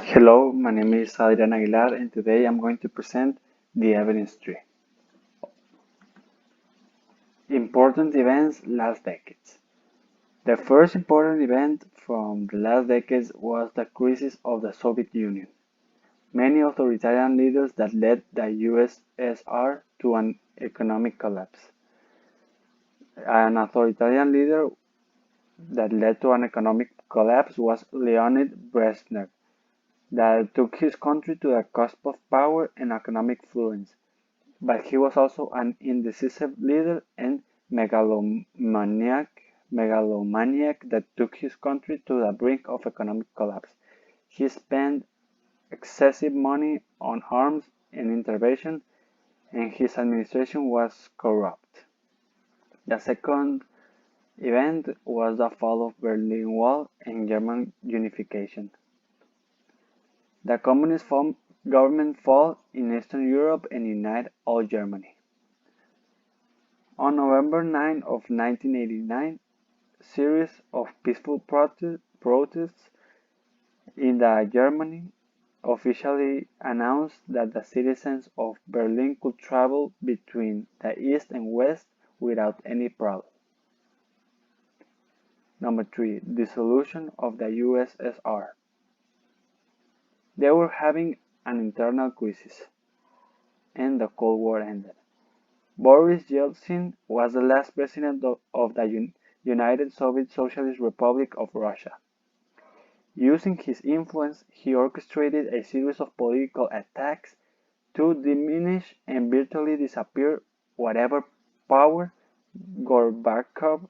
Hello, my name is Adrian Aguilar, and today I'm going to present the evidence tree. Important events last decades. The first important event from the last decades was the crisis of the Soviet Union. Many authoritarian leaders that led the USSR to an economic collapse. An authoritarian leader that led to an economic collapse was Leonid Brezhnev, that took his country to the cusp of power and economic fluence. But he was also an indecisive leader and megalomaniac that took his country to the brink of economic collapse. He spent excessive money on arms and intervention, and his administration was corrupt. The second event was the fall of Berlin Wall and German unification. The communist government fell in Eastern Europe and united all Germany. On November 9 of 1989, a series of peaceful protests in Germany officially announced that the citizens of Berlin could travel between the East and West without any problem. Number 3. Dissolution of the USSR. They were having an internal crisis, and the Cold War ended. Boris Yeltsin was the last president of the United Soviet Socialist Republic of Russia. Using his influence, he orchestrated a series of political attacks to diminish and virtually disappear whatever power Gorbachev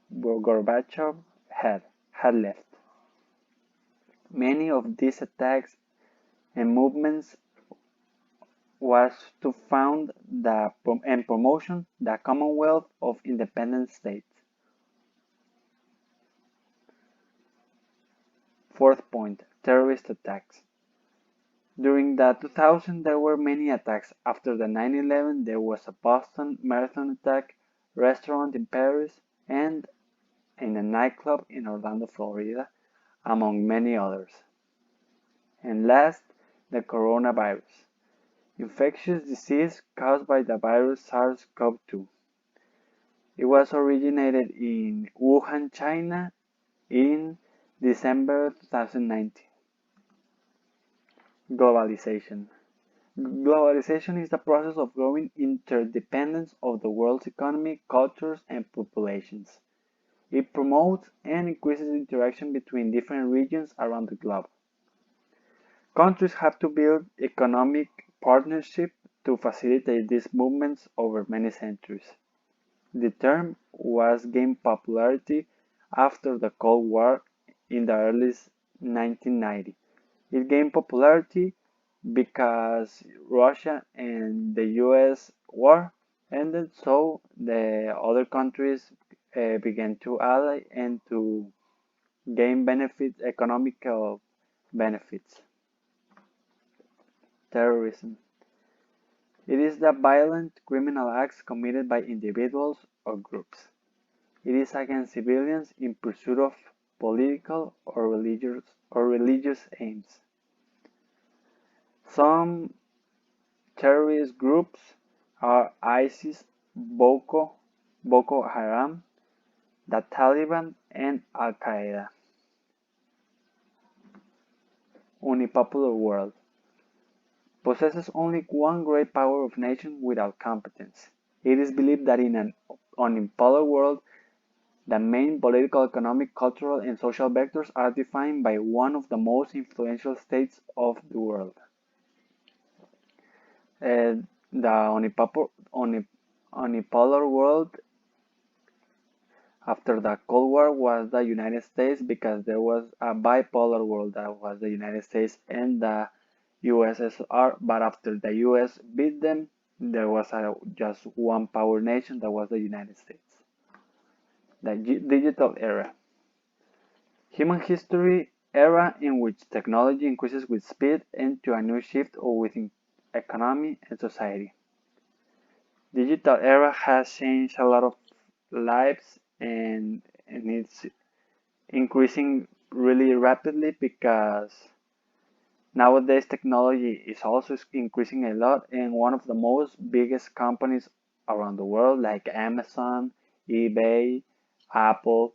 had left. Many of these attacks and movements was to found and promotion the Commonwealth of Independent States. Fourth point, terrorist attacks. During the 2000s, there were many attacks. After the 9/11, there was a Boston Marathon attack, restaurant in Paris, and in a nightclub in Orlando, Florida, among many others. And last, the coronavirus, infectious disease caused by the virus SARS-CoV-2. It was originated in Wuhan, China in December 2019. Globalization. Globalization is the process of growing interdependence of the world's economy, cultures, and populations. It promotes and increases interaction between different regions around the globe. Countries have to build economic partnership to facilitate these movements over many centuries. The term was gained popularity after the Cold War in the early 1990s. It gained popularity because Russia and the US war ended, so the other countries began to ally and to gain economical benefits. Terrorism. It is the violent criminal acts committed by individuals or groups. It is against civilians in pursuit of political or religious aims. Some terrorist groups are ISIS, Boko Haram, the Taliban, and Al-Qaeda. Unipolar world possesses only one great power of nation without competence. It is believed that in an unipolar world, the main political, economic, cultural, and social vectors are defined by one of the most influential states of the world. The unipolar world after the Cold War was the United States because there was a bipolar world that was the United States and the USSR, but after the US beat them, there was just one power nation that was the United States. The digital era. Human history era in which technology increases with speed and to a new shift within economy and society. Digital era has changed a lot of lives and it's increasing really rapidly because Nowadays, technology is also increasing a lot, and one of the most biggest companies around the world, like Amazon, eBay, Apple,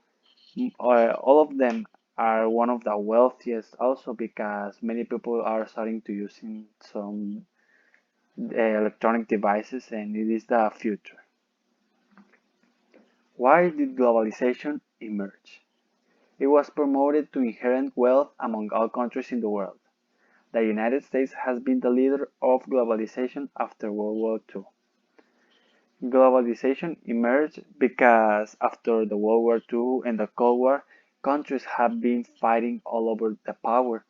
all of them are one of the wealthiest also because many people are starting to using some electronic devices, and it is the future. Why did globalization emerge? It was promoted to inherent wealth among all countries in the world. The United States has been the leader of globalization after World War II. Globalization emerged because after the World War II and the Cold War, countries have been fighting all over the power.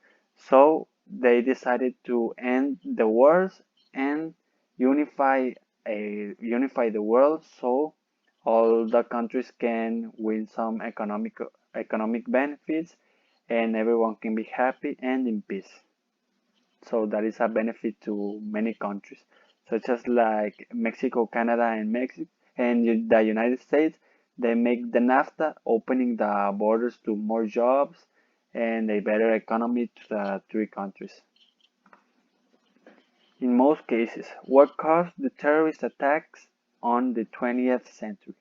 So they decided to end the wars and unify unify the world so all the countries can win some economic benefits and everyone can be happy and in peace. So that is a benefit to many countries, such as like Mexico, Canada, and Mexico, and the United States. They make the NAFTA, opening the borders to more jobs and a better economy to the three countries. In most cases, what caused the terrorist attacks on the 20th century?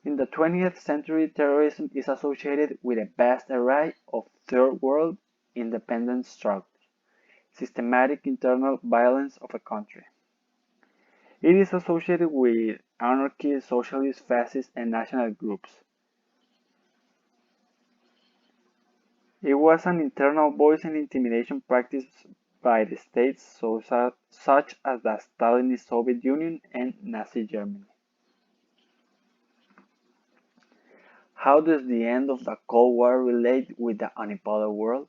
In the 20th century, terrorism is associated with a vast array of third world independence struggles, systematic internal violence of a country. It is associated with anarchy, socialist, fascist, and national groups. It was an internal voice and intimidation practiced by the states such as the Stalinist Soviet Union and Nazi Germany. How does the end of the Cold War relate with the unipolar world?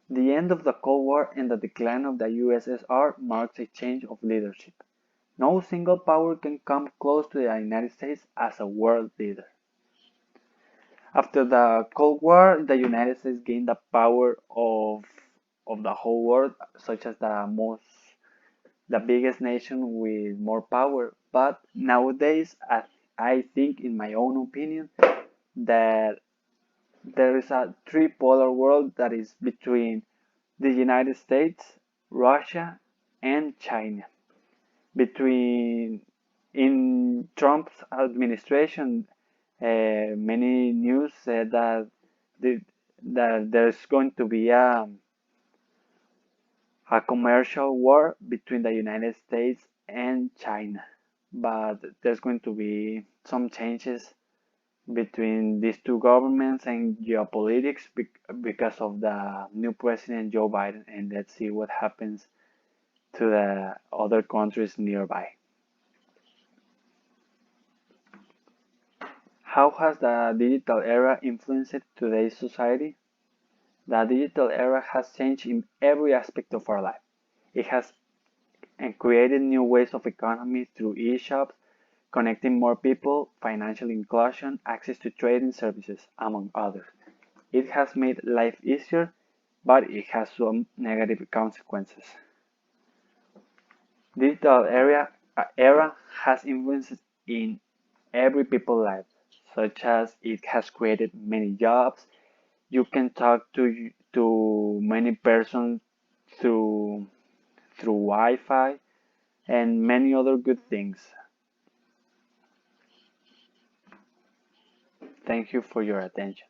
The end of the Cold War and the decline of the USSR marks a change of leadership. No single power can come close to the United States as a world leader. After the Cold War, the United States gained the power of the whole world, such as the biggest nation with more power. But nowadays, I think, in my own opinion, that there is a tripolar world that is between the United States, Russia, and China. Between in Trump's administration, many news said the, that there's going to be a commercial war between the United States and China, but there's going to be some changes between these two governments and geopolitics because of the new president Joe Biden, and let's see what happens to the other countries nearby. How has the digital era influenced today's society? The digital era has changed in every aspect of our life. It has created new ways of economy through e-shops, connecting more people, financial inclusion, access to trading services, among others. It has made life easier, but it has some negative consequences. Digital era has influences in every people's life, such as it has created many jobs. You can talk to many persons through Wi-Fi and many other good things. Thank you for your attention.